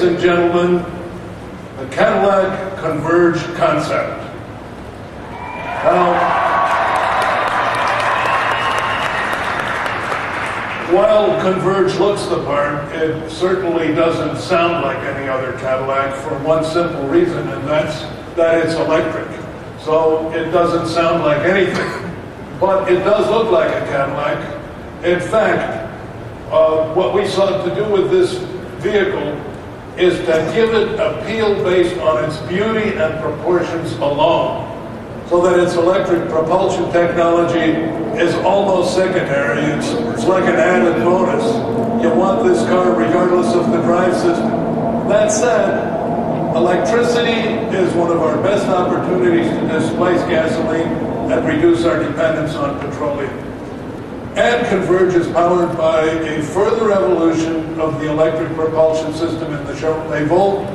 and gentlemen, the Cadillac Converj concept. Now, while Converj looks the part, it certainly doesn't sound like any other Cadillac for one simple reason, and that's that it's electric. So it doesn't sound like anything, but it does look like a Cadillac. In fact, what we sought to do with this vehicle is to give it appeal based on its beauty and proportions alone, so that its electric propulsion technology is almost secondary. It's like an added bonus. You want this car regardless of the drive system. That said, electricity is one of our best opportunities to displace gasoline and reduce our dependence on petroleum. And Converj is powered by a further evolution of the electric propulsion system in the Chevrolet Volt.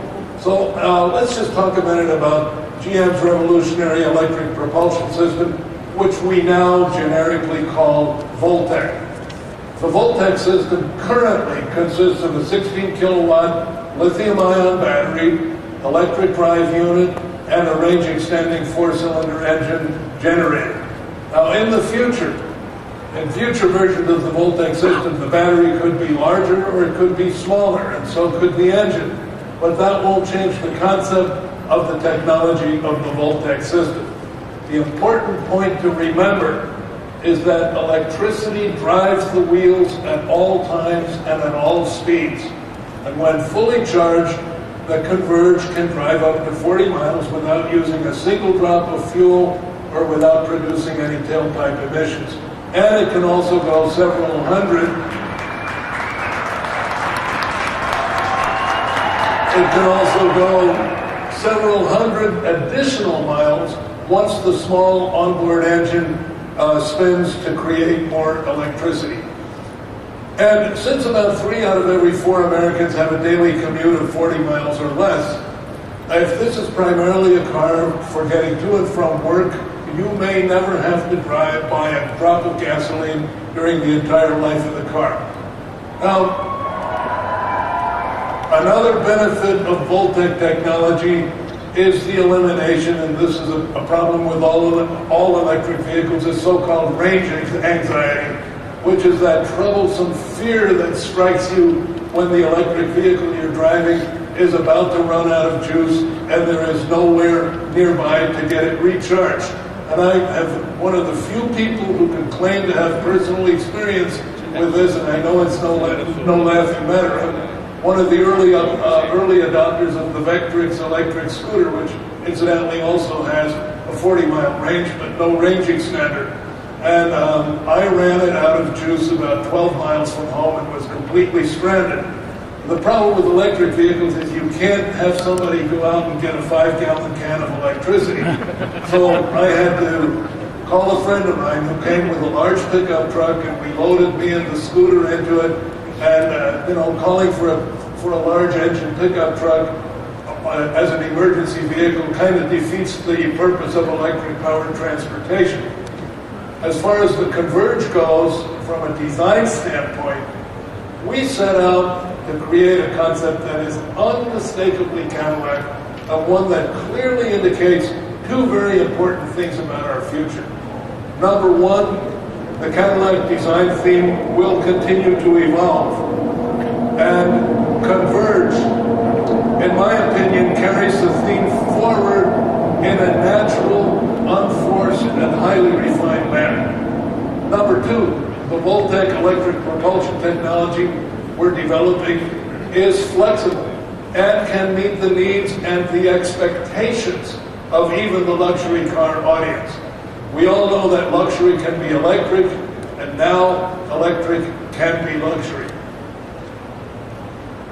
So let's just talk a minute about GM's revolutionary electric propulsion system, which we now generically call Voltec. The Voltec system currently consists of a 16 kilowatt lithium-ion battery, electric drive unit, and a range-extending 4-cylinder engine generator. Now, in future versions of the Voltec system, the battery could be larger or it could be smaller, and so could the engine. But that won't change the concept of the technology of the Voltec system. The important point to remember is that electricity drives the wheels at all times and at all speeds. And when fully charged, the Converj can drive up to 40 miles without using a single drop of fuel or without producing any tailpipe emissions. And it can also go several hundred. It can also go several hundred additional miles once the small onboard engine spins to create more electricity. And since about 3 out of every 4 Americans have a daily commute of 40 miles or less, if this is primarily a car for getting to and from work, you may never have to buy a drop of gasoline during the entire life of the car. Now, another benefit of Voltec technology is the elimination, and this is a problem with all electric vehicles, is so-called range anxiety, which is that troublesome fear that strikes you when the electric vehicle you're driving is about to run out of juice and there is nowhere nearby to get it recharged. And I am one of the few people who can claim to have personal experience with this, and I know it's no laughing matter. One of the early adopters of the Vectrix electric scooter, which incidentally also has a 40-mile range, but no range extender. And I ran it out of juice about 12 miles from home and was completely stranded. The problem with electric vehicles is you can't have somebody go out and get a 5-gallon can of electricity. So I had to call a friend of mine who came with a large pickup truck, and we loaded me and the scooter into it. And calling for a large engine pickup truck as an emergency vehicle kind of defeats the purpose of electric powered transportation. As far as the Converj goes, from a design standpoint, we set out to create a concept that is unmistakably Cadillac, and one that clearly indicates 2 very important things about our future. Number one, the Cadillac design theme will continue to evolve. And Converj, in my opinion, carries the theme forward in a natural, unforced, and highly refined manner. Number two, the Voltec electric propulsion technology we're developing is flexible and can meet the needs and the expectations of even the luxury car audience. We all know that luxury can be electric, and now electric can be luxury.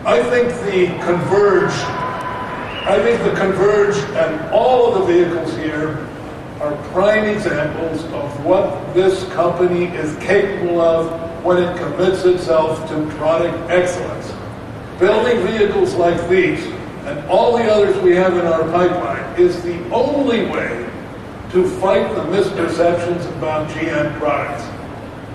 I think the Converj and all of the vehicles here are prime examples of what this company is capable of when it commits itself to product excellence. Building vehicles like these and all the others we have in our pipeline is the only way to fight the misperceptions about GM products.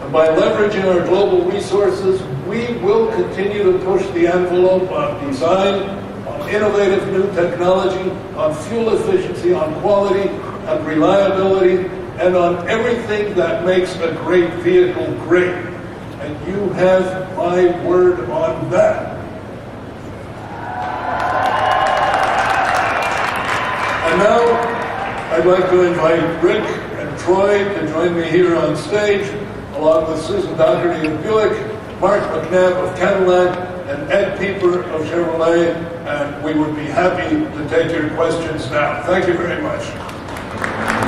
And by leveraging our global resources, we will continue to push the envelope of design, innovative new technology, on fuel efficiency, on quality, on reliability, and on everything that makes a great vehicle great. And you have my word on that. And now, I'd like to invite Rick and Troy to join me here on stage, along with Susan Doherty of Buick, Mark McNabb of Cadillac, and Ed Pieper of Chevrolet, and we would be happy to take your questions now. Thank you very much.